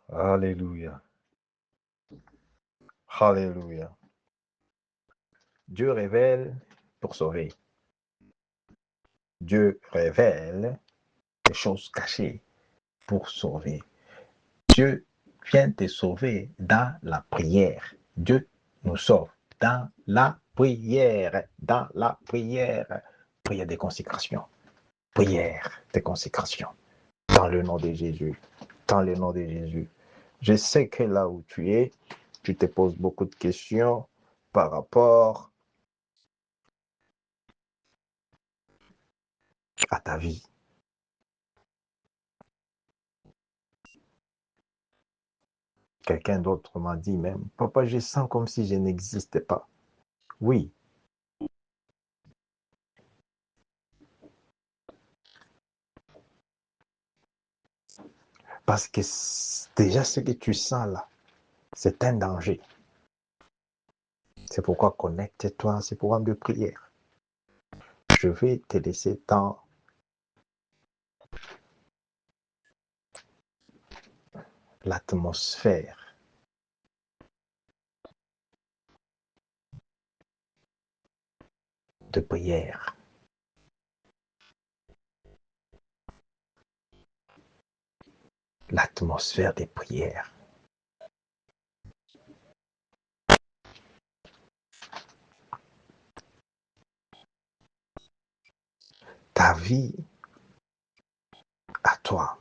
Alléluia. Alléluia. Dieu révèle pour sauver. Dieu révèle des choses cachées pour sauver. Dieu vient te sauver dans la prière. Dieu nous sauve dans la prière. Dans la prière. Prière de consécration. Prière de consécration. Dans le nom de Jésus. Dans le nom de Jésus. Je sais que là où tu es, tu te poses beaucoup de questions par rapport à ta vie. Quelqu'un d'autre m'a dit même, papa, je sens comme si je n'existais pas. Oui, parce que déjà ce que tu sens là, c'est un danger. C'est pourquoi connecte-toi à ce programme de prière. Je vais te laisser dans l'atmosphère de prière. L'atmosphère des prières. Ta vie à toi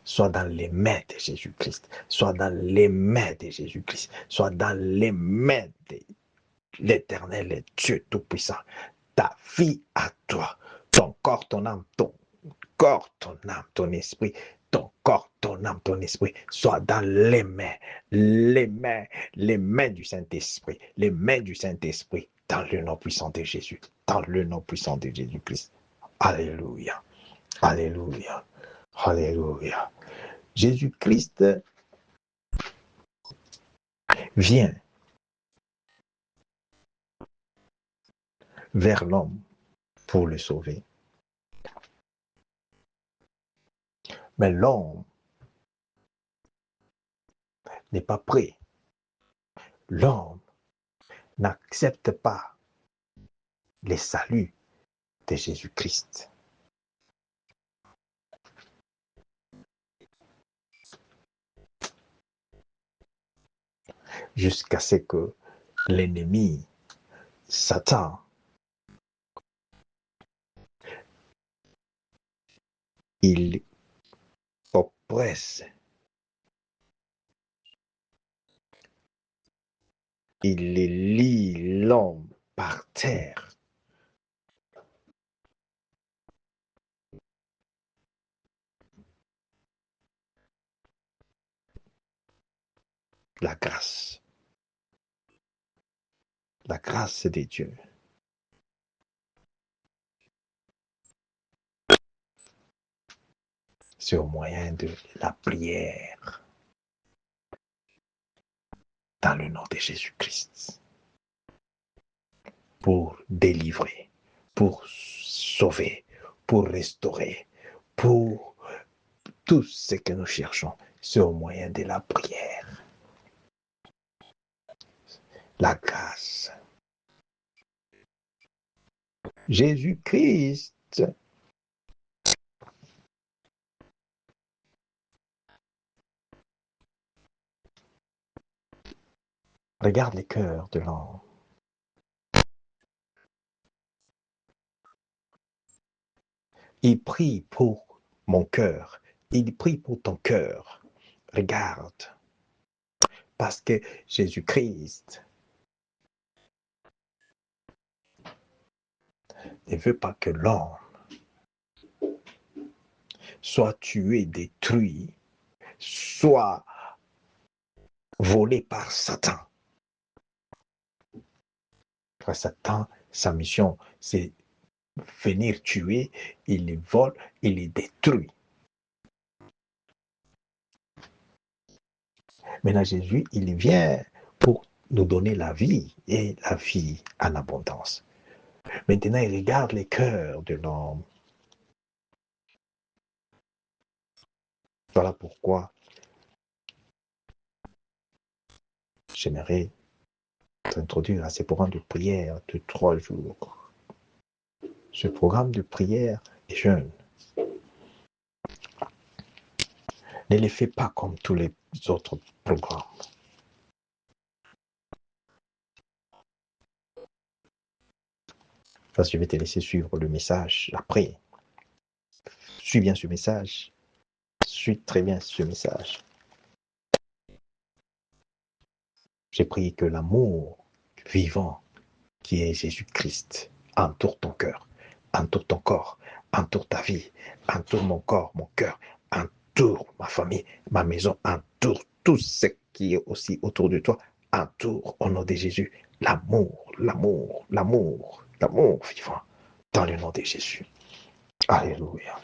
soit dans les mains de Jésus-Christ, soit dans les mains de Jésus-Christ, soit dans les mains de l'Éternel et Dieu Tout-Puissant. Ta vie à toi, ton corps, ton âme, ton corps, ton âme, ton esprit, ton corps, ton âme, ton esprit, soit dans les mains du Saint-Esprit, les mains du Saint-Esprit, dans le nom puissant de Jésus, dans le nom puissant de Jésus-Christ. Alléluia, alléluia, alléluia. Jésus-Christ vient vers l'homme pour le sauver. Mais l'homme n'est pas prêt. L'homme n'accepte pas les saluts de Jésus-Christ. Jusqu'à ce que l'ennemi, Satan, il oppresse, il lie l'homme par terre. La grâce de Dieu, c'est au moyen de la prière dans le nom de Jésus-Christ pour délivrer, pour sauver, pour restaurer, pour tout ce que nous cherchons, c'est au moyen de la prière. La grâce. Jésus-Christ regarde les cœurs de l'homme. Il prie pour mon cœur. Il prie pour ton cœur. Regarde. Parce que Jésus-Christ ne veut pas que l'homme soit tué, détruit, soit volé par Satan. Parce que Satan, sa mission, c'est venir tuer, il les vole, il les détruit. Maintenant, Jésus, il vient pour nous donner la vie et la vie en abondance. Maintenant, il regarde les cœurs de l'homme. Voilà pourquoi j'aimerais t'introduire à ce programme de prière de 3 jours. Ce programme de prière et jeûne, ne les fais pas comme tous les autres programmes. Parce que je vais te laisser suivre le message après. Suis bien ce message. Suis très bien ce message. J'ai prié que l'amour vivant qui est Jésus-Christ entoure ton cœur, entoure ton corps, entoure ta vie, entoure mon corps, mon cœur, entoure ma famille, ma maison, entoure tout ce qui est aussi autour de toi, entoure au nom de Jésus l'amour, l'amour, l'amour, l'amour vivant dans le nom de Jésus. Alléluia.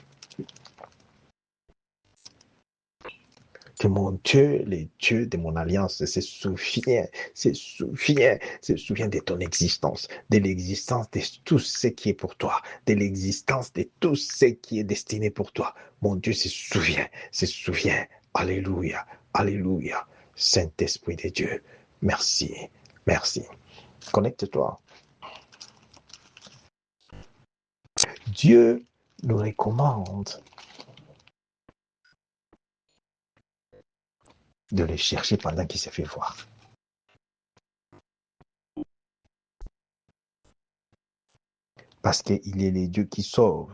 Que mon Dieu, les dieux de mon alliance, se souvient de ton existence, de l'existence de tout ce qui est pour toi, de l'existence de tout ce qui est destiné pour toi. Mon Dieu se souvient, se souvient. Alléluia, alléluia. Saint-Esprit de Dieu, merci, merci. Connecte-toi. Dieu nous recommande de le chercher pendant qu'il se fait voir. Parce qu'il est le Dieu qui sauve.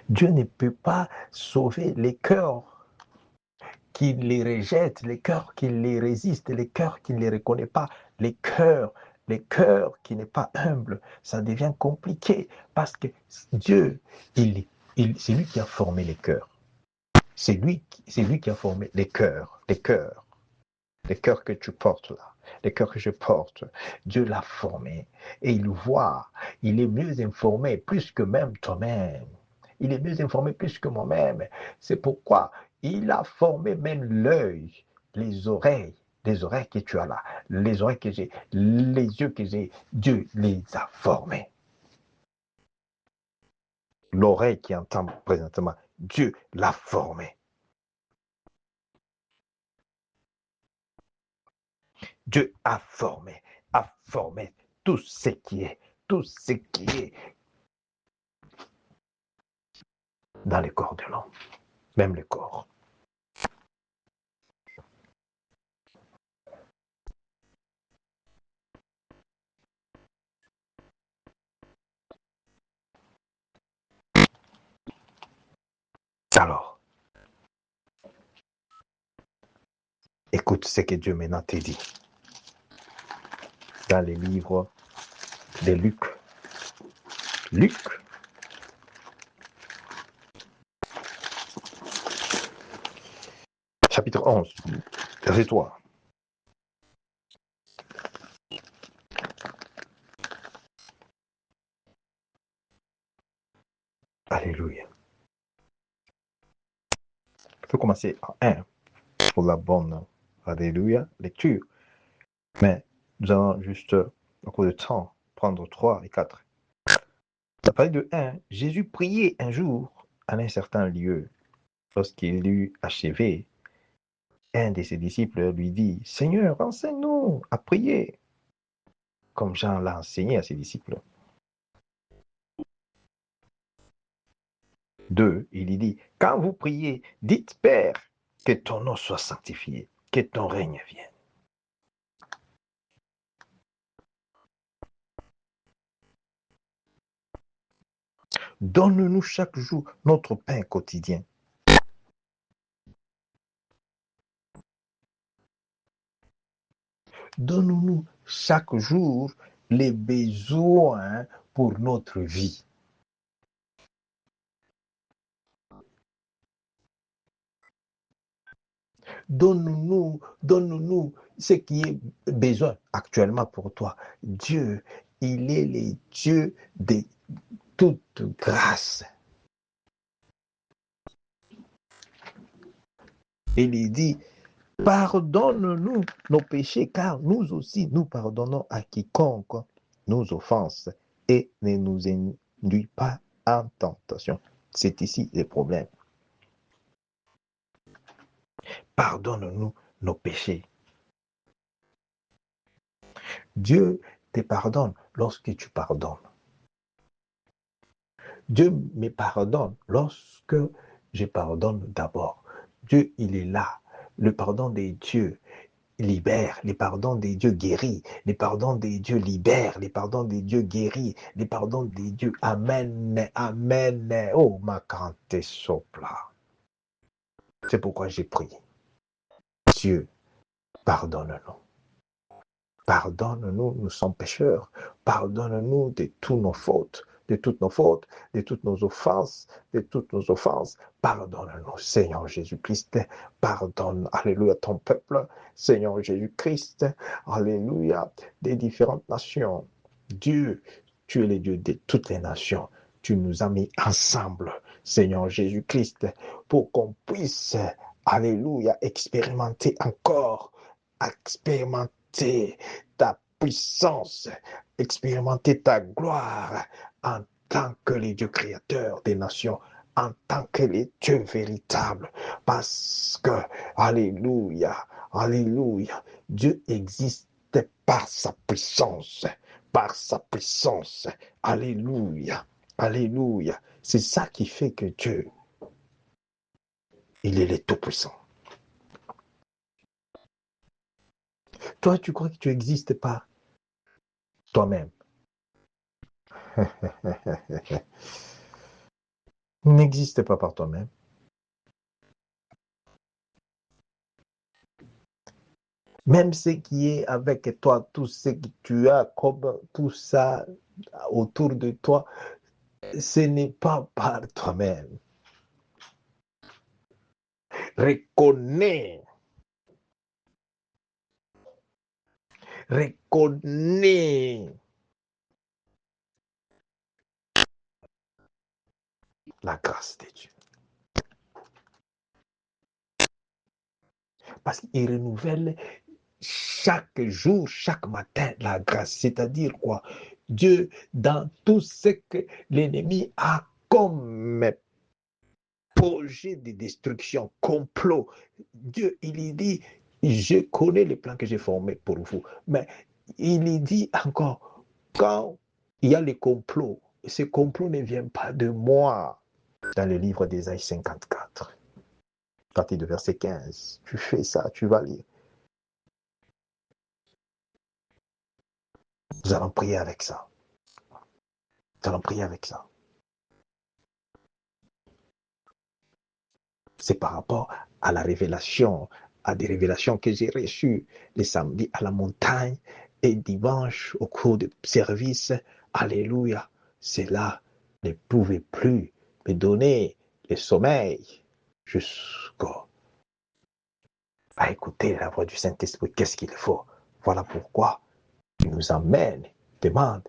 Dieu ne peut pas sauver les cœurs qui les rejettent, les cœurs qui les résistent, les cœurs qui ne les reconnaissent pas, les cœurs qui n'est pas humbles. Ça devient compliqué parce que Dieu, c'est lui qui a formé les cœurs. C'est lui qui a formé les cœurs que tu portes là, les cœurs que je porte. Dieu l'a formé et il voit, il est mieux informé plus que même toi-même. Il est mieux informé plus que moi-même. C'est pourquoi il a formé même l'œil, les oreilles que tu as là, les oreilles que j'ai, les yeux que j'ai. Dieu les a formés. L'oreille qui entend présentement, Dieu l'a formé. Dieu a formé tout ce qui est dans le corps de l'homme, même le corps. Alors, écoute ce que Dieu maintenant te dit dans les livres de Luc. Luc, chapitre 11, verset 3. Alléluia. Il faut commencer en 1 pour la bonne, alléluia, lecture. Mais nous allons juste, au cours de temps, prendre 3 et 4. À partir de 1, Jésus priait un jour en un certain lieu. Lorsqu'il eut achevé, un de ses disciples lui dit, Seigneur, enseigne-nous à prier, comme Jean l'a enseigné à ses disciples. 2, il lui dit, quand vous priez, dites, Père, que ton nom soit sanctifié, que ton règne vienne. Donne-nous chaque jour notre pain quotidien. Donne-nous chaque jour les besoins pour notre vie. Donne-nous ce qui est besoin actuellement pour toi. Dieu, il est le Dieu de toute grâce. Et il dit, Pardonne-nous nos péchés, car nous aussi, nous pardonnons à quiconque nous offense et ne nous induis pas en tentation. C'est ici le problème. Pardonne-nous nos péchés. Dieu te pardonne lorsque tu pardonnes. Dieu me pardonne lorsque je pardonne d'abord. Dieu, il est là. Le pardon des dieux libère, les pardons des dieux guéris, les pardons des dieux libèrent, les pardons des dieux guéris, les pardons des dieux amen, amen. Oh, ma cante sopla. C'est pourquoi j'ai prié. Dieu, pardonne-nous. Pardonne-nous, nous sommes pécheurs. Pardonne-nous de toutes nos fautes, de toutes nos fautes, de toutes nos offenses, de toutes nos offenses. Pardonne-nous, Seigneur Jésus-Christ. Pardonne, alléluia, ton peuple, Seigneur Jésus-Christ. Alléluia, des différentes nations. Dieu, tu es le Dieu de toutes les nations. Tu nous as mis ensemble, Seigneur Jésus-Christ, pour qu'on puisse, alléluia, expérimenter ta puissance, expérimenter ta gloire en tant que les dieux créateurs des nations, en tant que les dieux véritables, parce que, alléluia, alléluia, Dieu existe par sa puissance, alléluia, alléluia. C'est ça qui fait que Dieu, il est le Tout-Puissant. Toi, tu crois que tu existes par toi-même. N'existe pas par toi-même. Même ce qui est avec toi, tout ce que tu as comme tout ça autour de toi, ce n'est pas par toi-même. Reconnais la grâce de Dieu. Parce qu'il renouvelle chaque jour, chaque matin, la grâce. C'est-à-dire quoi? Dieu, dans tout ce que l'ennemi a comme projet de destruction, complot, Dieu, il dit, je connais les plans que j'ai formés pour vous. Mais il dit encore, quand il y a les complots, ces complots ne viennent pas de moi. Dans le livre d'Ésaïe 54, à partir de verset 15, tu fais ça, tu vas lire. Nous allons prier avec ça. Nous allons prier avec ça. C'est par rapport à la révélation, à des révélations que j'ai reçues les samedis à la montagne et dimanche au cours de service. Alléluia. Cela ne pouvait plus me donner le sommeil jusqu'à écouter la voix du Saint-Esprit. Qu'est-ce qu'il faut? Voilà pourquoi il nous amène, demande.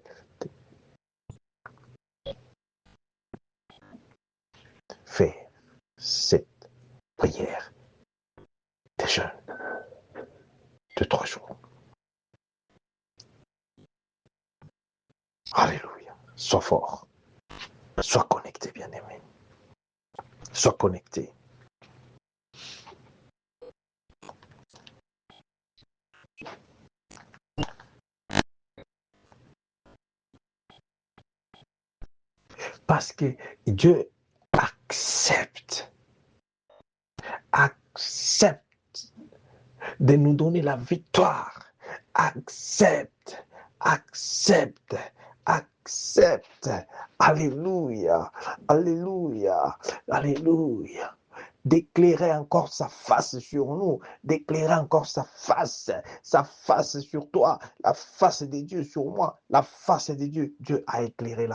Fais cette prière des jeûnes de 3 jours. Alléluia. Sois fort. Sois connecté, bien-aimé. Sois connecté. Parce que Dieu accepte de nous donner la victoire. Accepte. Alléluia. Alléluia. Alléluia. D'éclairer encore sa face sur nous, d'éclairer encore sa face sur toi, la face de Dieu sur moi, la face de Dieu. Dieu a éclairé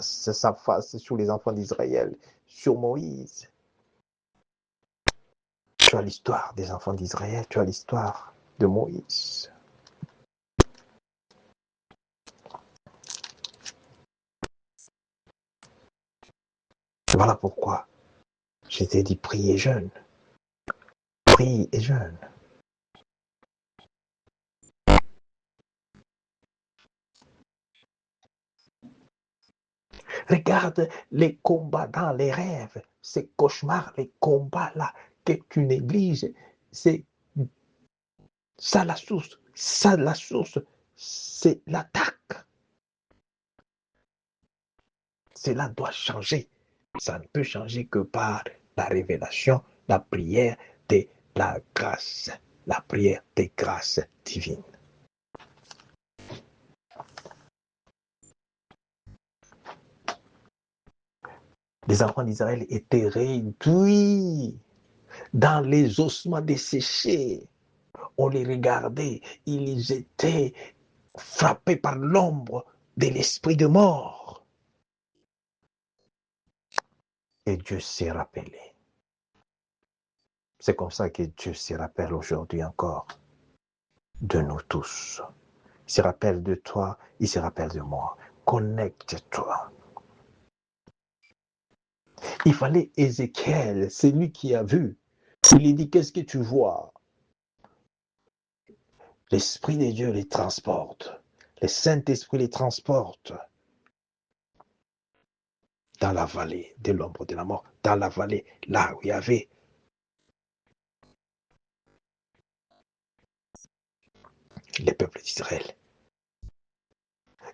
sa face sur les enfants d'Israël, sur Moïse. Tu as l'histoire des enfants d'Israël, tu as l'histoire de Moïse. Voilà pourquoi je t'ai dit prie et jeûne. Prie et jeûne. Regarde les combats dans les rêves, ces cauchemars, les combats-là que tu négliges. C'est ça la source. Ça la source, c'est l'attaque. Cela doit changer. Ça ne peut changer que par la révélation, la prière de la grâce, la prière des grâces divines. Les enfants d'Israël étaient réduits dans les ossements desséchés. On les regardait, ils étaient frappés par l'ombre de l'esprit de mort. Et Dieu s'est rappelé. C'est comme ça que Dieu se rappelle aujourd'hui encore de nous tous. Il se rappelle de toi, il se rappelle de moi. Connecte-toi. Il fallait Ézéchiel, c'est lui qui a vu. Il lui dit, qu'est-ce que tu vois? L'Esprit de Dieu les transporte. Le Saint-Esprit les transporte dans la vallée de l'ombre de la mort, dans la vallée là où il y avait les peuples d'Israël.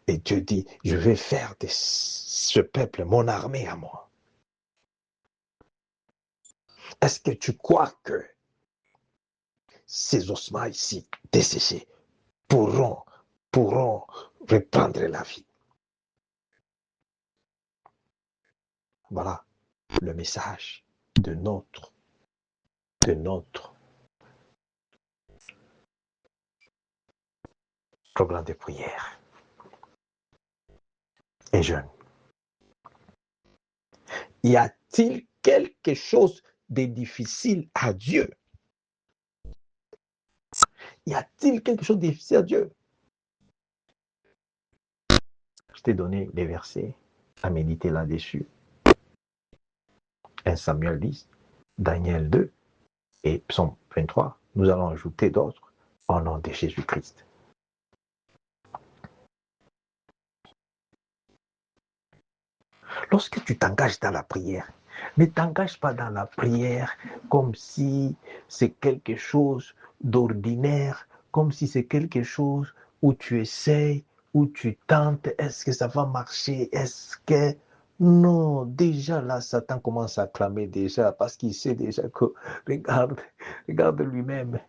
Et Dieu dit, je vais faire de ce peuple mon armée à moi. Est-ce que tu crois que ces ossements ici, desséchés, pourront reprendre la vie? Voilà le message de notre programme de prière. Et jeune, y a-t-il quelque chose de difficile à Dieu? Y a-t-il quelque chose de difficile à Dieu? Je t'ai donné les versets à méditer là-dessus. 1 Samuel 10, Daniel 2 et Psaume 23. Nous allons ajouter d'autres au nom de Jésus-Christ. Lorsque tu t'engages dans la prière, ne t'engage pas dans la prière comme si c'est quelque chose d'ordinaire, comme si c'est quelque chose où tu essayes, où tu tentes, est-ce que ça va marcher, est-ce que... Non, déjà là, Satan commence à clamer déjà, parce qu'il sait déjà que, regarde lui-même,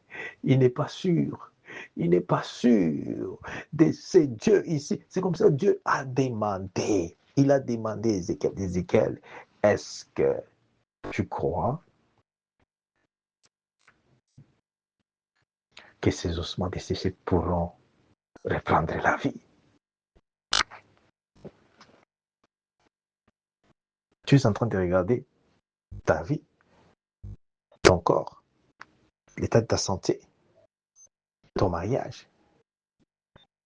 il n'est pas sûr. Il n'est pas sûr de ce Dieu ici. C'est comme ça que Dieu a demandé. Il a demandé à Ézéchiel, est-ce que tu crois que ces ossements desséchés pourront reprendre la vie? Tu es en train de regarder ta vie, ton corps, l'état de ta santé, ton mariage,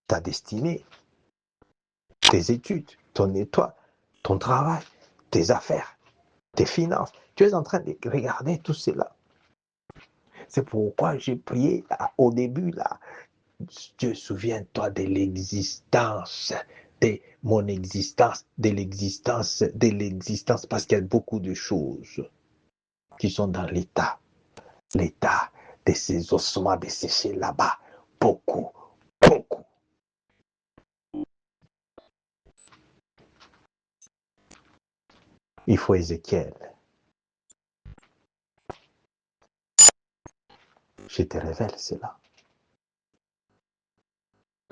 ta destinée, tes études, ton étoile, ton travail, tes affaires, tes finances. Tu es en train de regarder tout cela. C'est pourquoi j'ai prié au début là. Dieu, souviens-toi de l'existence, de mon existence, de l'existence, parce qu'il y a beaucoup de choses qui sont dans l'état de ces ossements desséchés là-bas. Beaucoup, beaucoup. Il faut Ézéchiel. Je te révèle cela.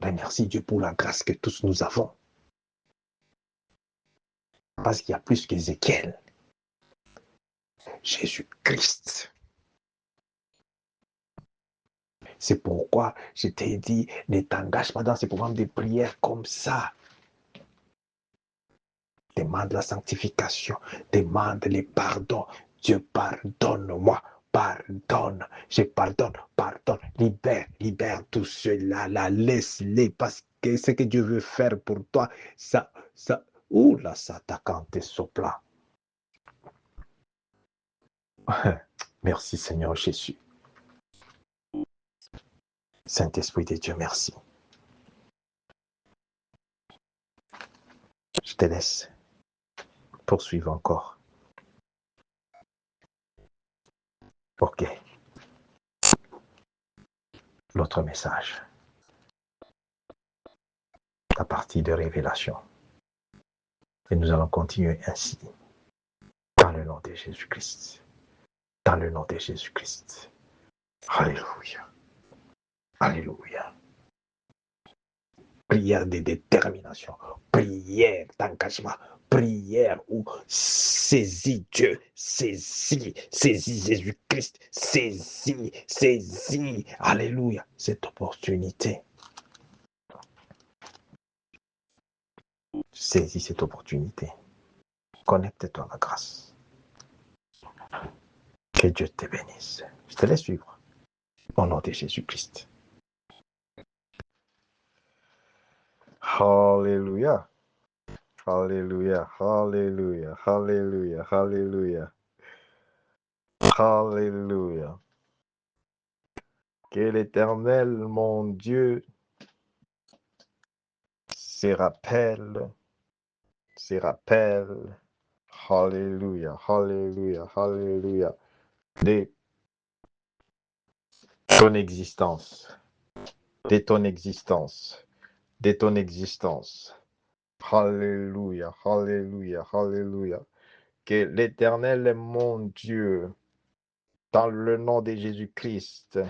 Remercie Dieu pour la grâce que tous nous avons. Parce qu'il y a plus qu'Ézéchiel. Jésus-Christ. C'est pourquoi je t'ai dit, ne t'engage pas dans ces programmes de prière comme ça. Demande la sanctification, demande les pardons. Dieu, pardonne-moi, pardonne, je pardonne, pardonne, libère tout cela, laisse-les, parce que ce que Dieu veut faire pour toi, oula, ça t'accante sopla. Merci Seigneur Jésus. Saint-Esprit de Dieu, merci. Je te laisse. poursuivre encore. Ok. L'autre message. À partir de Révélation. Et nous allons continuer ainsi. Dans le nom de Jésus-Christ. Dans le nom de Jésus-Christ. Alléluia. Alléluia. Prière de détermination. Prière d'engagement. Prière où saisis Dieu, saisis Jésus-Christ, saisis, alléluia, cette opportunité. Saisis cette opportunité. Connecte-toi à la grâce. Que Dieu te bénisse. Je te laisse suivre. Au nom de Jésus-Christ. Alléluia. Alléluia. Alléluia. Alléluia. Alléluia. Alléluia. Que l'Éternel, mon Dieu, se rappelle, alléluia, alléluia, alléluia, de ton existence, de ton existence, de ton existence. Alléluia, alléluia, alléluia. Que l'Éternel, mon Dieu, dans le nom de Jésus-Christ,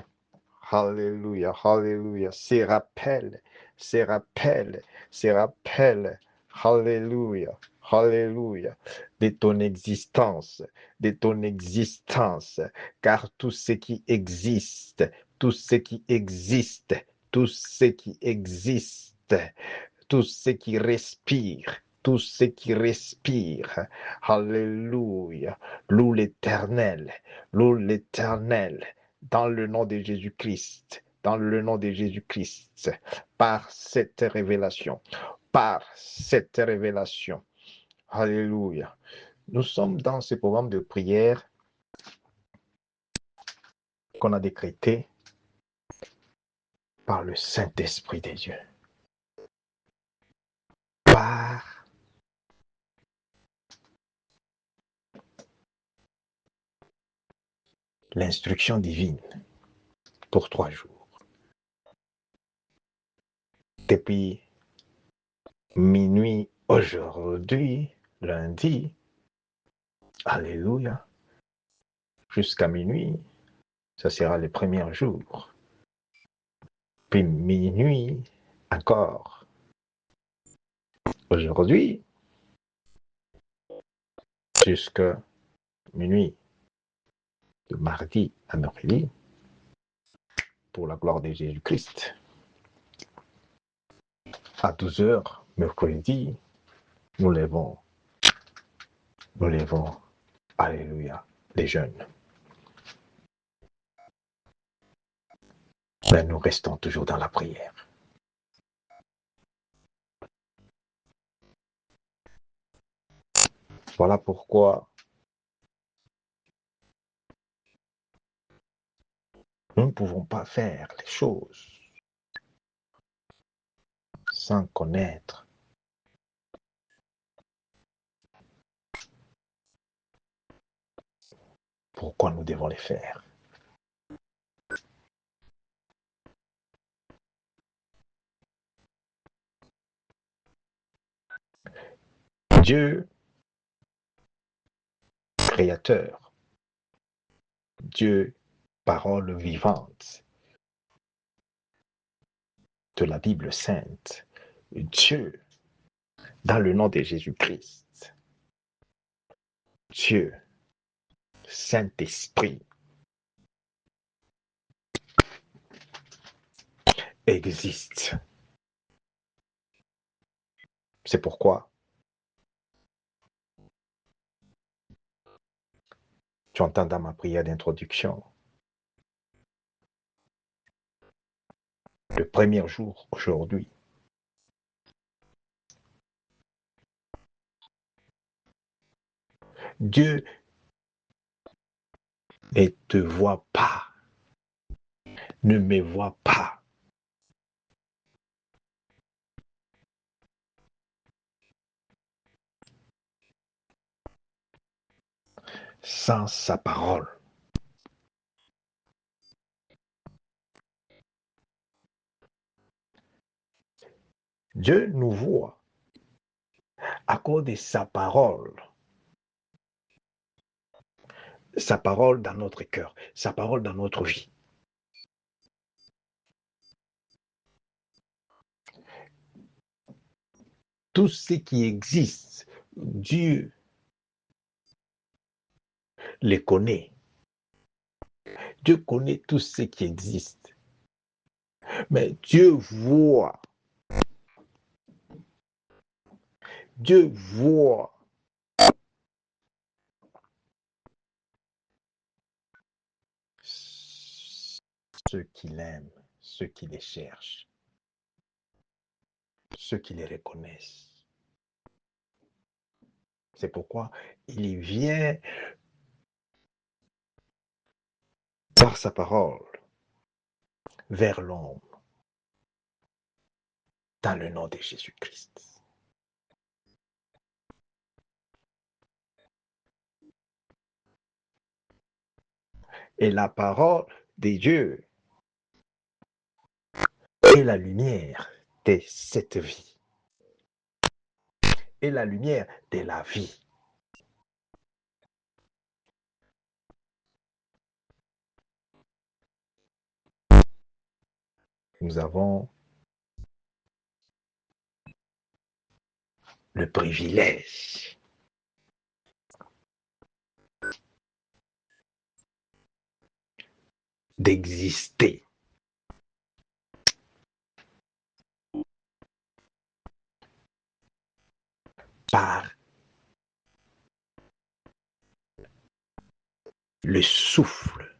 alléluia, alléluia, se rappelle, alléluia, alléluia, de ton existence, car tout ce qui existe, tout ce qui existe, tout ce qui existe, tout ce qui respire, tout ce qui respire, alléluia, loue l'Éternel, dans le nom de Jésus-Christ, dans le nom de Jésus-Christ, par cette révélation, alléluia. Nous sommes dans ce programme de prière qu'on a décrété par le Saint-Esprit des dieux, par l'instruction divine pour 3 jours. Depuis minuit aujourd'hui, lundi, alléluia, jusqu'à minuit, ça sera le premier jour. Puis minuit encore. Aujourd'hui, jusqu'à minuit, de mardi à mercredi, pour la gloire de Jésus-Christ. À 12 heures, mercredi, nous levons, alléluia, les jeunes. Mais nous restons toujours dans la prière. Voilà pourquoi nous ne pouvons pas faire les choses sans connaître pourquoi nous devons les faire. Dieu, créateur, Dieu, parole vivante de la Bible sainte, Dieu, dans le nom de Jésus-Christ, Dieu, Saint-Esprit, existe. C'est pourquoi tu entends dans ma prière d'introduction, le premier jour aujourd'hui, Dieu ne te voit pas, ne me voit pas. sans sa parole. Dieu nous voit à cause de sa parole dans notre cœur, sa parole dans notre vie. Tout ce qui existe, Dieu les connaît. Dieu connaît tout ce qui existe. Mais Dieu voit ceux qu'il aime, ceux qui les cherchent, ceux qui les reconnaissent. C'est pourquoi il vient par sa parole vers l'homme dans le nom de Jésus-Christ. Et la parole de Dieu est la lumière de cette vie, est la lumière de la vie. Nous avons le privilège d'exister par le souffle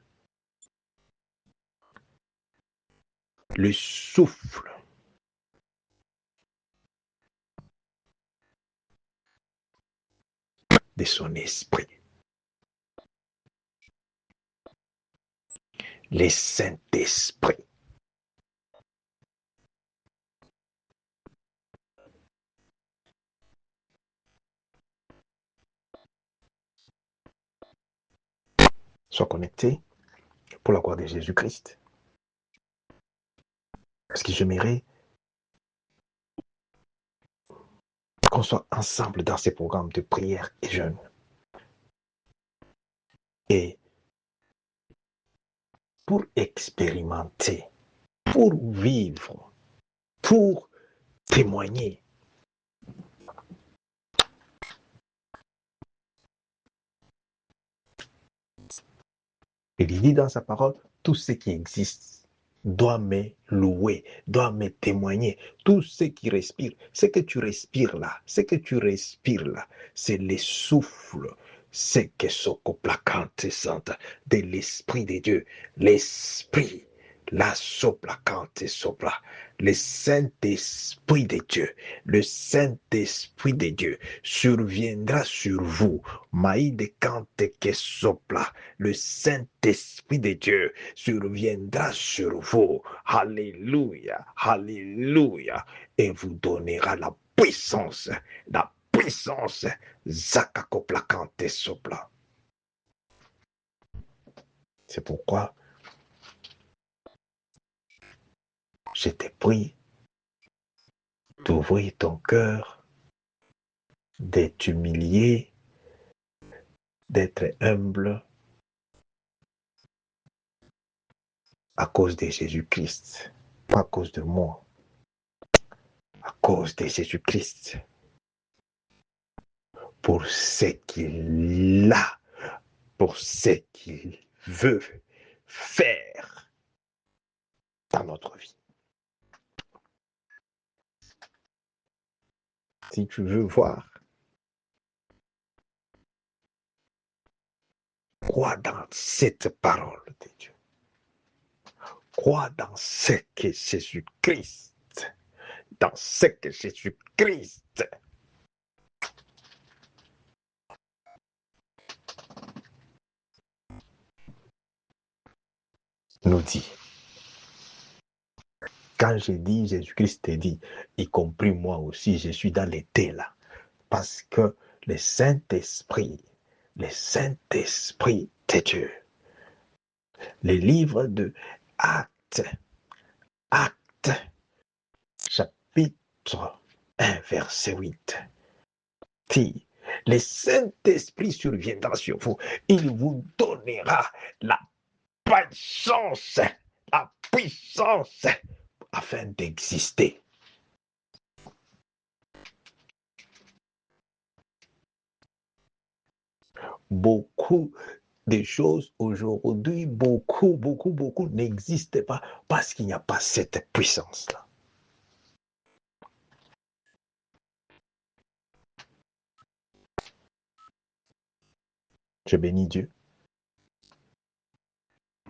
de son esprit, le Saint-Esprit. Sois connecté pour la gloire de Jésus-Christ. Parce que j'aimerais qu'on soit ensemble dans ces programmes de prière et jeûne. Et pour expérimenter, pour vivre, pour témoigner. Il dit dans sa parole, tout ce qui existe doit me louer, doit me témoigner. Tout ce qui respire, ce que tu respires là, c'est le souffle, c'est que socoplacante santa de l'Esprit de Dieu, l'Esprit, la soplacante sopla, le Saint-Esprit de Dieu, le Saint-Esprit de Dieu surviendra sur vous, maïde cante que sopla, le Saint-Esprit de Dieu surviendra sur vous. Alléluia, alléluia. Et vous donnera la puissance, Zakakoplakante sopla. C'est pourquoi je te prie d'ouvrir ton cœur, de t'humilier, d'être humble à cause de Jésus-Christ, pas à cause de moi, à cause de Jésus-Christ, pour ce qu'il a, pour ce qu'il veut faire dans notre vie. Si tu veux voir, crois dans cette parole de Dieu. Crois dans ce que Jésus-Christ, nous dit. Quand je dis Jésus-Christ te dit, y compris moi aussi, je suis dans l'été là. Parce que le Saint-Esprit le Saint-Esprit de Dieu. Le livre de Actes, chapitre 1, verset 8, dit, le Saint-Esprit surviendra sur vous, il vous donnera la puissance afin d'exister. Beaucoup de choses aujourd'hui, beaucoup n'existent pas parce qu'il n'y a pas cette puissance-là. Je bénis Dieu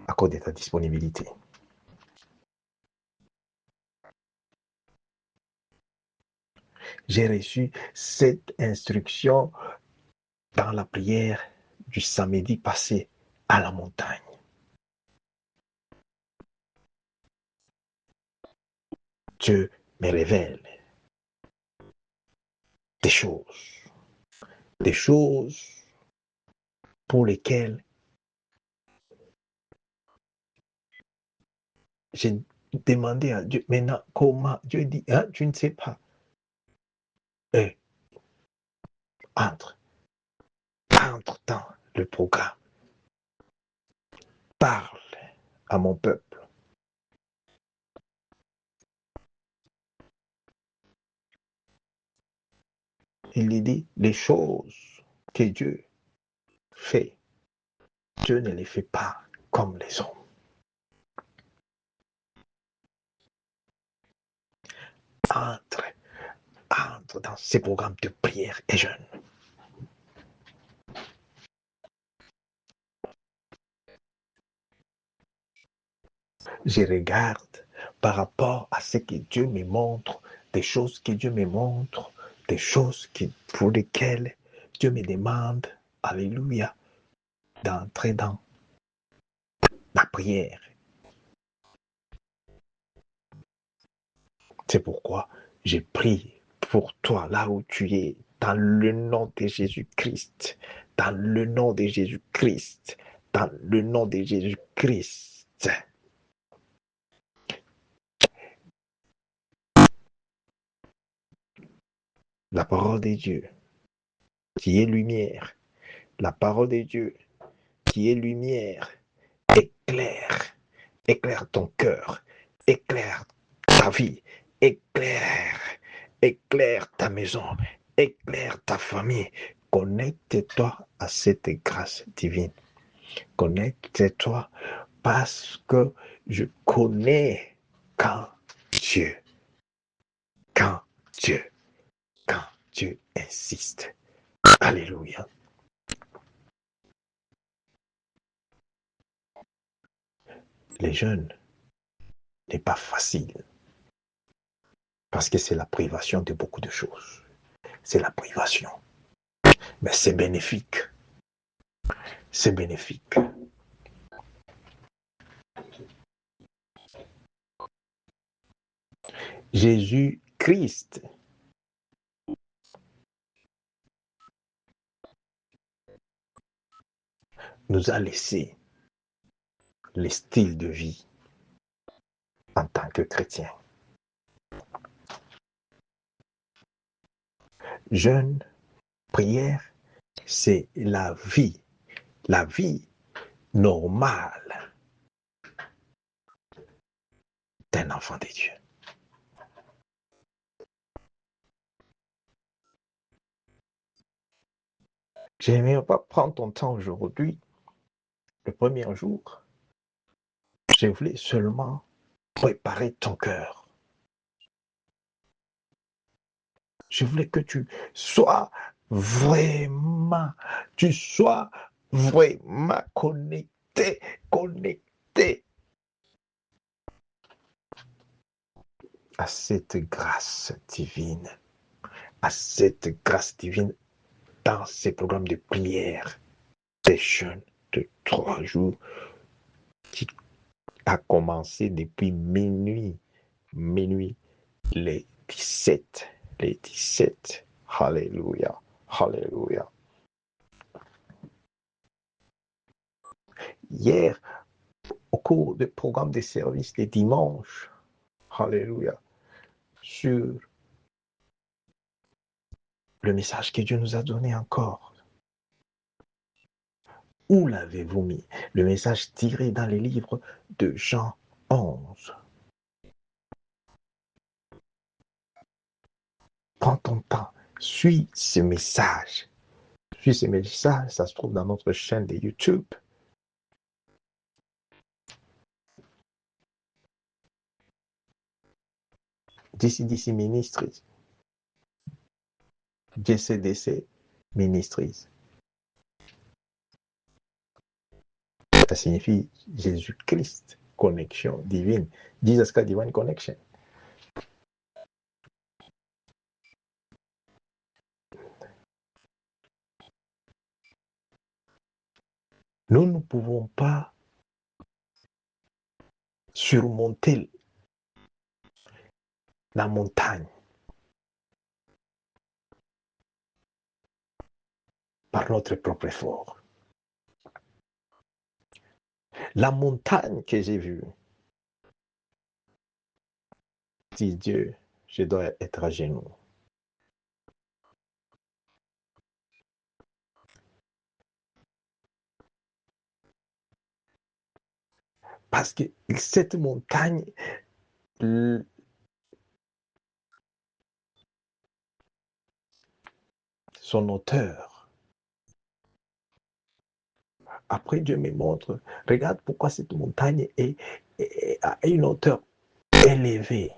à cause de ta disponibilité. J'ai reçu cette instruction dans la prière du samedi passé à la montagne. Dieu me révèle des choses pour lesquelles j'ai demandé à Dieu, maintenant comment? Dieu dit, hein, tu ne sais pas. Entre dans le programme. Parle à mon peuple. Il lui dit, les choses que Dieu fait, Dieu ne les fait pas comme les hommes. Entre dans ces programmes de prière et jeûne. Je regarde par rapport à ce que Dieu me montre, des choses que Dieu me montre, des choses pour lesquelles Dieu me demande, alléluia, d'entrer dans la prière. C'est pourquoi j'ai prié pour toi là où tu es, dans le nom de Jésus-Christ, dans le nom de Jésus-Christ, dans le nom de Jésus-Christ. La parole de Dieu, qui est lumière, la parole de Dieu, qui est lumière, éclaire ton cœur, éclaire ta vie, éclaire ta maison, éclaire ta famille. Connecte-toi à cette grâce divine. Connecte-toi parce que je connais quand Dieu insiste. Alléluia. Les jeunes n'est pas facile parce que c'est la privation de beaucoup de choses. C'est la privation. Mais c'est bénéfique. C'est bénéfique. Jésus-Christ nous a laissé les styles de vie en tant que chrétiens. Jeûne, prière, c'est la vie normale d'un enfant de Dieu. J'aimerais pas prendre ton temps aujourd'hui, le premier jour. Je voulais seulement préparer ton cœur. Je voulais que tu sois vraiment connecté à cette grâce divine, dans ces programmes de prière, des jeûnes de 3 jours qui a commencé depuis minuit, les 17. Alléluia. hier, au cours du programme des services des dimanches, alléluia, sur le message que Dieu nous a donné encore. Où l'avez-vous mis? Le message tiré dans les livres de Jean 11. Prends ton temps, suis ce message. Suis ce message, ça se trouve dans notre chaîne de YouTube. DCDC Ministries. JCDC Ministries. Ça signifie Jésus-Christ, connexion divine. Jesus Christ, divine connection. Nous ne pouvons pas surmonter la montagne par notre propre effort. La montagne que j'ai vue, dit Dieu, je dois être à genoux. Parce que cette montagne, son auteur, après Dieu me montre, regarde pourquoi cette montagne a une hauteur élevée.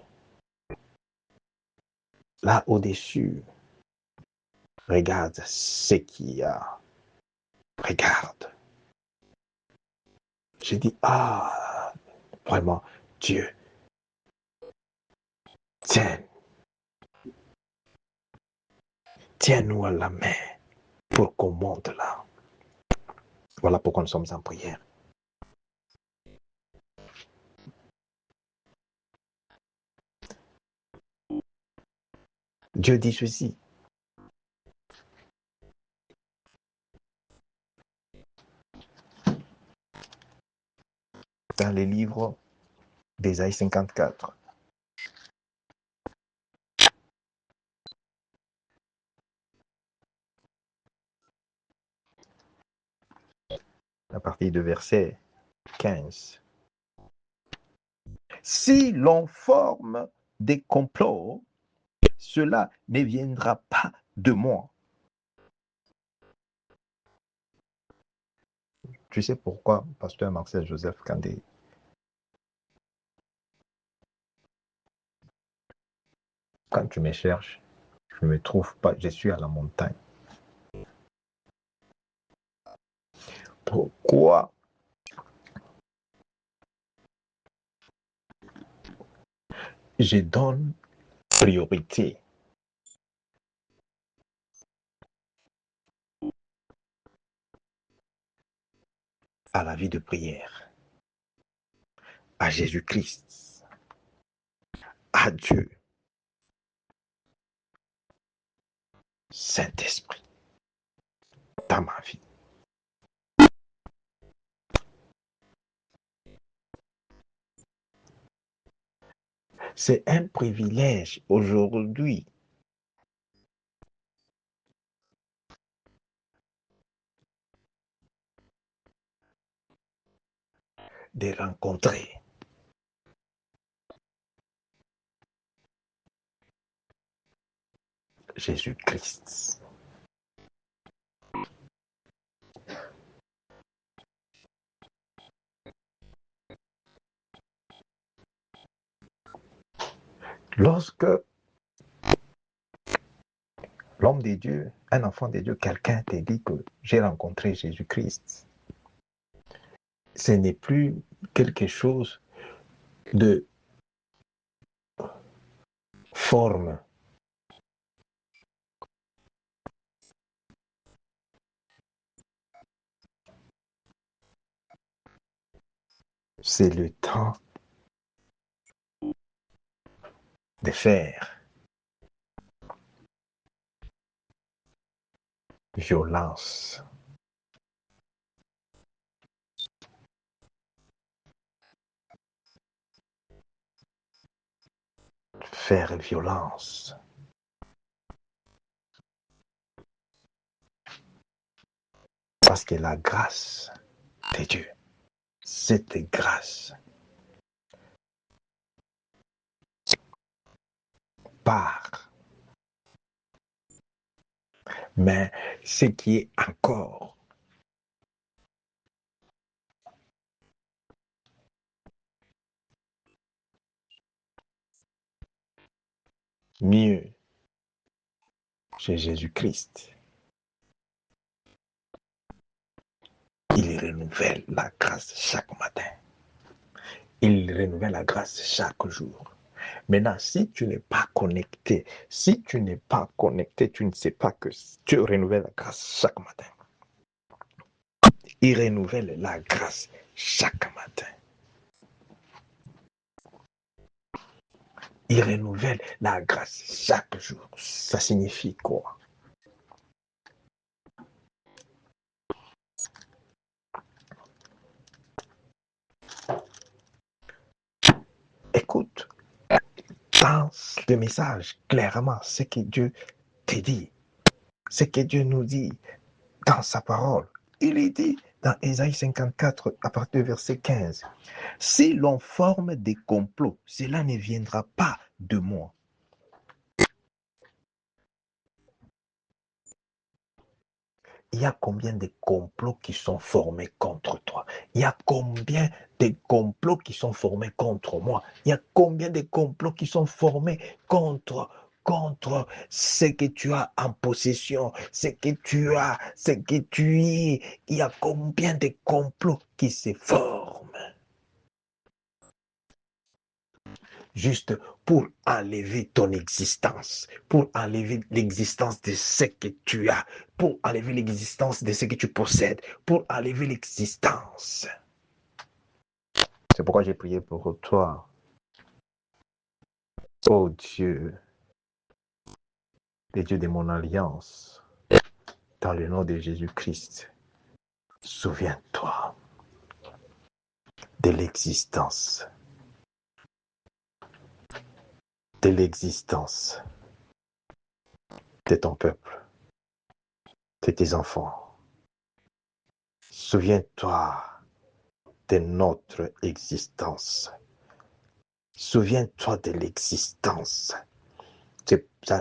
Là au-dessus, regarde ce qu'il y a. Regarde. J'ai dit, ah, vraiment, Dieu, tiens-nous à la main pour qu'on monte là. Voilà pourquoi nous sommes en prière. Dieu dit ceci. Dans les livres d'Ésaïe 54. À partir de verset 15. Si l'on forme des complots, cela ne viendra pas de moi. Tu sais pourquoi, pasteur Marcel Joseph Kandé, quand tu me cherches, je ne me trouve pas, je suis à la montagne. Pourquoi je donne priorité à la vie de prière, à Jésus-Christ, à Dieu, Saint-Esprit, dans ma vie. C'est un privilège aujourd'hui de rencontrer Jésus-Christ. Lorsque l'homme de Dieu, un enfant de Dieu, quelqu'un te dit que j'ai rencontré Jésus-Christ, ce n'est plus quelque chose de forme. C'est le temps de faire violence faire violence. Parce que la grâce de Dieu, cette grâce part. Mais ce qui est encore mieux chez Jésus-Christ, il renouvelle la grâce chaque matin. Il renouvelle la grâce chaque jour. Maintenant, si tu n'es pas connecté, tu ne sais pas que Dieu renouvelle la grâce chaque matin. Il renouvelle la grâce chaque matin. Il renouvelle la grâce chaque jour. Ça signifie quoi? Écoute, dans le message, clairement, ce que Dieu te dit, ce que Dieu nous dit dans sa parole. Il est dit dans Ésaïe 54, à partir du verset 15, « Si l'on forme des complots, cela ne viendra pas de moi. » Il y a combien de complots qui sont formés contre toi? Il y a combien de complots qui sont formés contre moi? Il y a combien de complots qui sont formés contre ce que tu as en possession, ce que tu as, ce que tu es? Il y a combien de complots qui se forment juste pour enlever ton existence, pour enlever l'existence de ce que tu as, pour enlever l'existence de ce que tu possèdes, pour enlever l'existence. C'est pourquoi j'ai prié pour toi. Oh Dieu, le Dieu de mon alliance, dans le nom de Jésus-Christ, souviens-toi de l'existence, de l'existence de ton peuple, de tes enfants. Souviens-toi de notre existence. Souviens-toi de l'existence.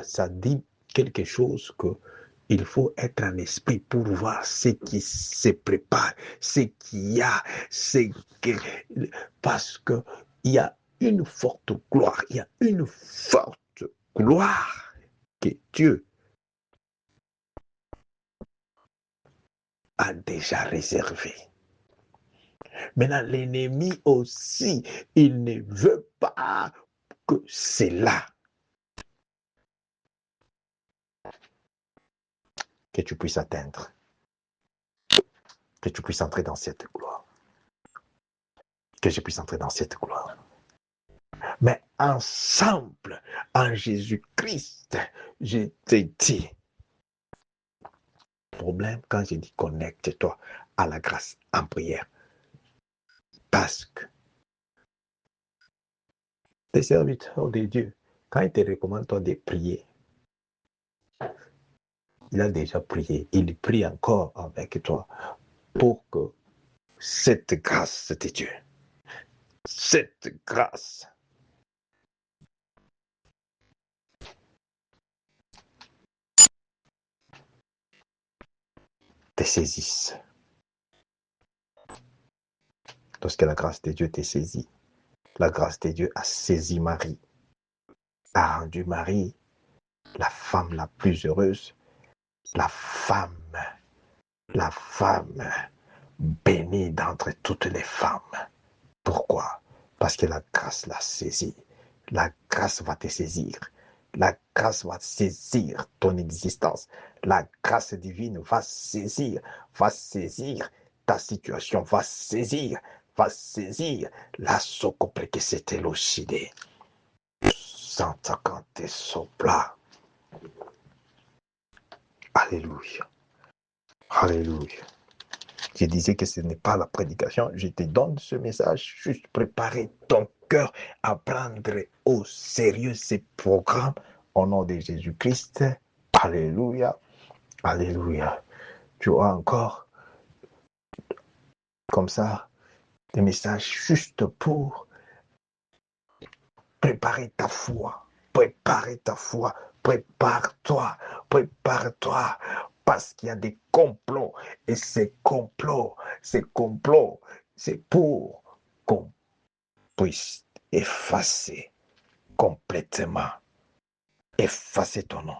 Ça dit quelque chose que il faut être en esprit pour voir ce qui se prépare, ce qu'il y a, parce que il y a une forte gloire, il y a une forte gloire que Dieu a déjà réservée. Maintenant, l'ennemi aussi, il ne veut pas que c'est là que tu puisses atteindre, que tu puisses entrer dans cette gloire, que je puisse entrer dans cette gloire. Mais ensemble, en Jésus-Christ, je te dis, problème quand je dis connecte-toi à la grâce en prière. Parce que les serviteurs de Dieu, quand il te recommande toi de prier, il a déjà prié, il prie encore avec toi pour que cette grâce de Dieu, cette grâce te saisisse. Lorsque la grâce de Dieu te saisit, la grâce de Dieu a saisi Marie, a rendu Marie la femme la plus heureuse, la femme bénie d'entre toutes les femmes. Pourquoi? Parce que la grâce l'a saisie. La grâce va te saisir. La grâce va saisir ton existence. La grâce divine va saisir ta situation, va saisir la socopre que c'était l'occide. Santa Cante sopla. Alléluia. Alléluia. Je disais que ce n'est pas la prédication. Je te donne ce message, juste préparer ton cœur à prendre au sérieux ces programmes au nom de Jésus-Christ. Alléluia. Alléluia. Tu as encore comme ça des messages juste pour préparer ta foi. Préparer ta foi. Prépare-toi. Prépare-toi. Parce qu'il y a des complots. Et ces complots, c'est pour qu'on puisse effacer complètement. Effacer ton nom.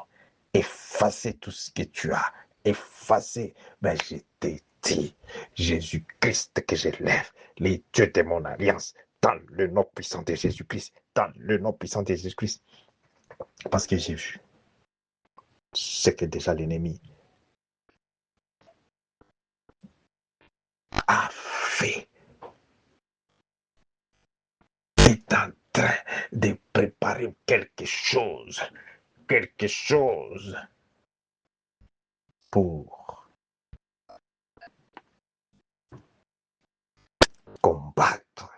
Effacer tout ce que tu as. Effacer. Mais je t'ai dit, Jésus-Christ que je lève, les dieux de mon alliance, dans le nom puissant de Jésus-Christ. Dans le nom puissant de Jésus-Christ. Parce que j'ai vu ce que déjà l'ennemi a fait. Il est en train de préparer quelque chose pour combattre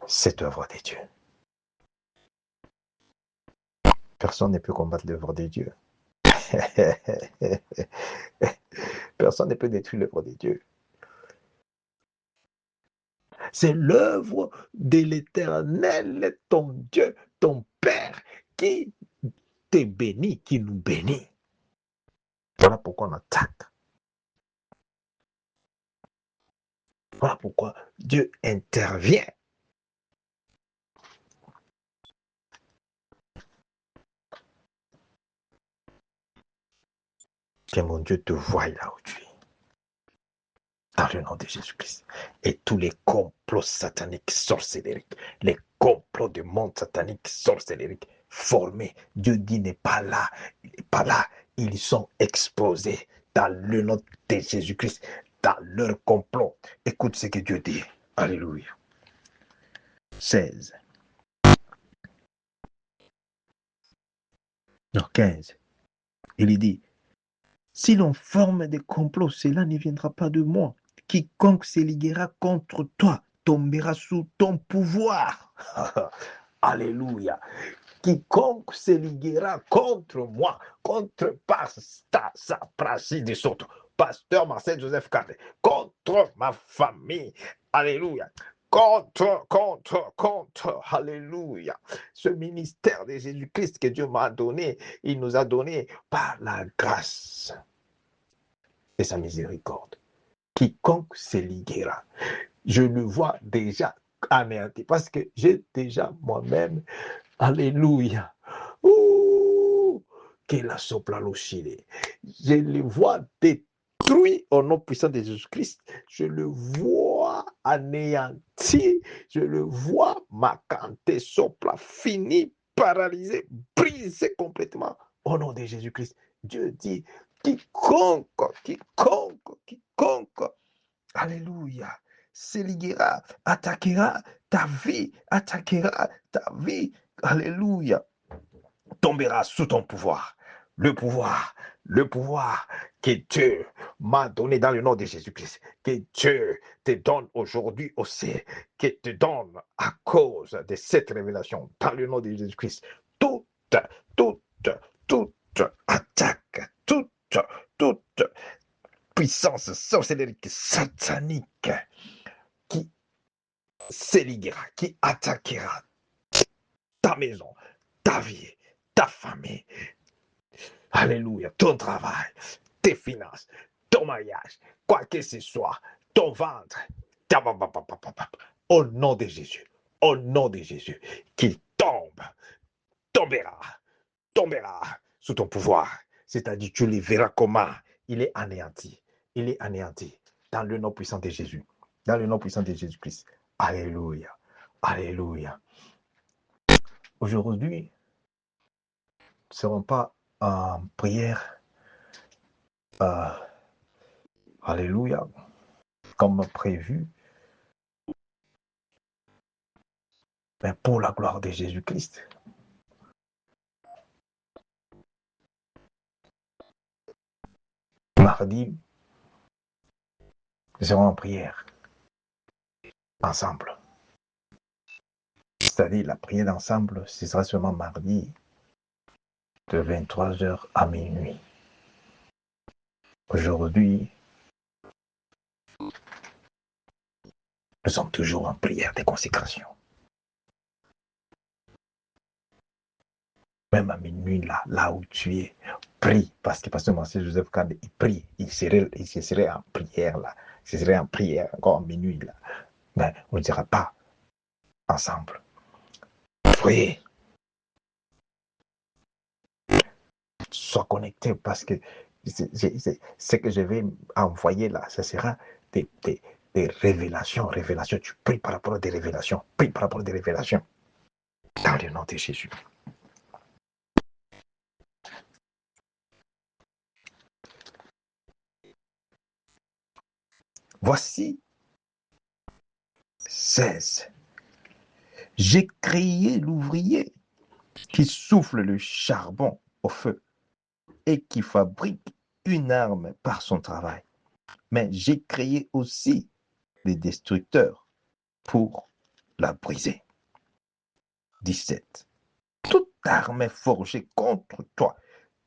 cette œuvre de Dieu. Personne ne peut combattre l'œuvre de Dieu. Personne ne peut détruire l'œuvre de Dieu. C'est l'œuvre de l'Éternel, ton Dieu, ton Père, qui te bénit, qui nous bénit. Voilà pourquoi on attaque. Voilà pourquoi Dieu intervient. Que mon Dieu te voie là où tu es. Dans le nom de Jésus-Christ. Et tous les complots sataniques sorcellériques, les complots du monde satanique sorcellérique formés, Dieu dit n'est pas là, il n'est pas là. Ils sont exposés dans le nom de Jésus-Christ, dans leur complot. Écoute ce que Dieu dit. Alléluia. 16. Non, 15. Il dit, si l'on forme des complots, cela ne viendra pas de moi. Quiconque se liguera contre toi tombera sous ton pouvoir. Alléluia. Quiconque se liguera contre moi, contre sa pratique de sorte, pasteur Marcel Joseph Carter, contre ma famille. Alléluia. Contre, alléluia. Ce ministère de Jésus-Christ que Dieu m'a donné, il nous a donné par la grâce et sa miséricorde. Quiconque se liguera, je le vois déjà anéanti parce que j'ai déjà moi-même, alléluia, que la sopla l'ochile, je le vois détruit au nom puissant de Jésus-Christ, je le vois anéanti, je le vois macanté, sopla, fini, paralysé, brisé complètement au nom de Jésus-Christ. Dieu dit, quiconque, alléluia, se liguera, attaquera ta vie, alléluia, tombera sous ton pouvoir. Le pouvoir que Dieu m'a donné dans le nom de Jésus-Christ, que Dieu te donne aujourd'hui aussi, que te donne à cause de cette révélation dans le nom de Jésus-Christ. Toute attaque, toute puissance sorcellérique, satanique, qui s'éliguera, qui attaquera ta maison, ta vie, ta famille, alléluia, ton travail, tes finances, ton mariage, quoi que ce soit, ton ventre, au nom de Jésus, qu'il tombera sous ton pouvoir. C'est-à-dire, tu le verras comment il est anéanti. Il est anéanti dans le nom puissant de Jésus. Dans le nom puissant de Jésus-Christ. Alléluia. Alléluia. Aujourd'hui, nous ne serons pas en prière. Alléluia. Comme prévu. Mais pour la gloire de Jésus-Christ. Mardi, Nous serons en prière ensemble. C'est-à-dire la prière d'ensemble, ce sera seulement mardi de 23h à minuit. Aujourd'hui, nous sommes toujours en prière de consécration. Même à minuit, là où tu es, prie. Parce que Pasteur Marcel Joseph, quand il prie, il serait en prière là. Il serait en prière encore à minuit là. Mais on ne dira pas ensemble. Priez. Sois connecté parce que ce que je vais envoyer là, ce sera des révélations. Tu pries par rapport à des révélations. Prie par rapport à des révélations. Dans le nom de Jésus. Voici 16. J'ai créé l'ouvrier qui souffle le charbon au feu et qui fabrique une arme par son travail. Mais j'ai créé aussi des destructeurs pour la briser. 17. Toute arme forgée contre toi,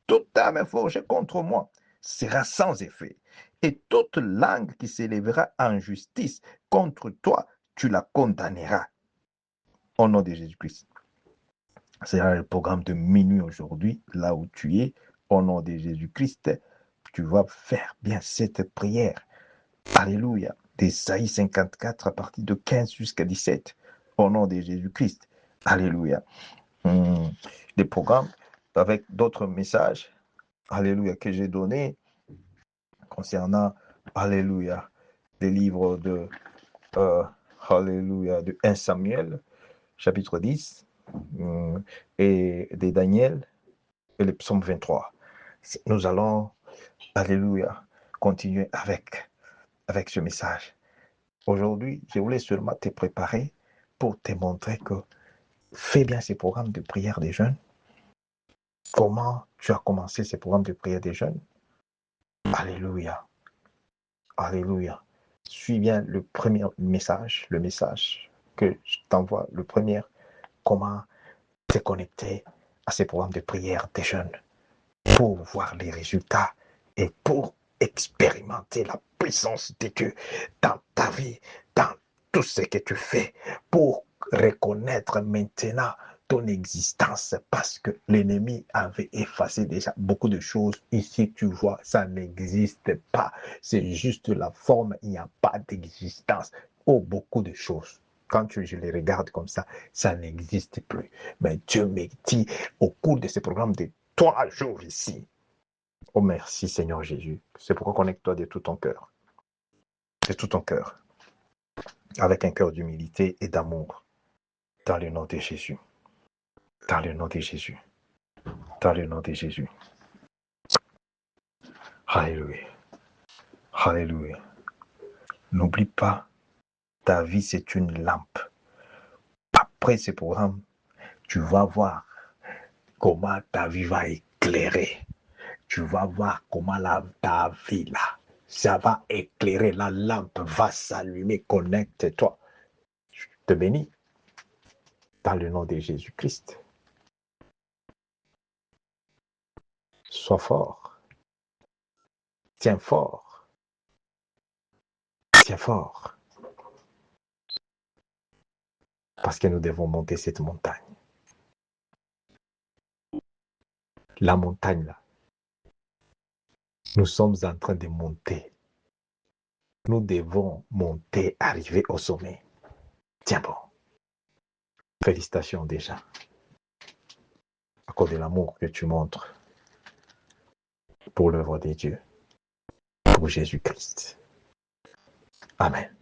toute arme forgée contre moi sera sans effet. Et toute langue qui s'élèvera en justice contre toi, tu la condamneras. Au nom de Jésus-Christ. C'est le programme de minuit aujourd'hui, là où tu es. Au nom de Jésus-Christ, tu vas faire bien cette prière. Alléluia. D'Ésaïe 54 à partir de 15 jusqu'à 17. Au nom de Jésus-Christ. Alléluia. Des programmes avec d'autres messages. Alléluia. Que j'ai donnés concernant, Alléluia, des livres de, Alléluia, de 1 Samuel, chapitre 10, et de Daniel, et le psaume 23. Nous allons, alléluia, continuer avec ce message. Aujourd'hui, je voulais seulement te préparer pour te montrer que fais bien ces programmes de prière des jeunes. Comment tu as commencé ces programmes de prière des jeunes? Alléluia. Alléluia. Suis bien le premier message, le message que je t'envoie, le premier, comment te connecter à ces programmes de prière des jeunes pour voir les résultats et pour expérimenter la puissance de Dieu dans ta vie, dans tout ce que tu fais, pour reconnaître maintenant ton existence parce que l'ennemi avait effacé déjà beaucoup de choses. Ici, tu vois, ça n'existe pas. C'est juste la forme, il n'y a pas d'existence. Oh, beaucoup de choses. Quand je les regarde comme ça n'existe plus. Mais Dieu me dit, au cours de ce programme de 3 jours ici, oh merci Seigneur Jésus. C'est pourquoi connecte-toi de tout ton cœur. De tout ton cœur. Avec un cœur d'humilité et d'amour. Dans le nom de Jésus. Dans le nom de Jésus. Dans le nom de Jésus. Alléluia. Alléluia. N'oublie pas, ta vie c'est une lampe. Après ce programme, tu vas voir comment ta vie va éclairer. Tu vas voir comment ta vie là, ça va éclairer, la lampe va s'allumer, connecte-toi. Je te bénis dans le nom de Jésus-Christ. Sois fort. Tiens fort. Tiens fort. Parce que nous devons monter cette montagne. La montagne là, nous sommes en train de monter. Nous devons monter, arriver au sommet. Tiens bon. Félicitations déjà. À cause de l'amour que tu montres pour l'œuvre de Dieu. Pour Jésus-Christ. Amen.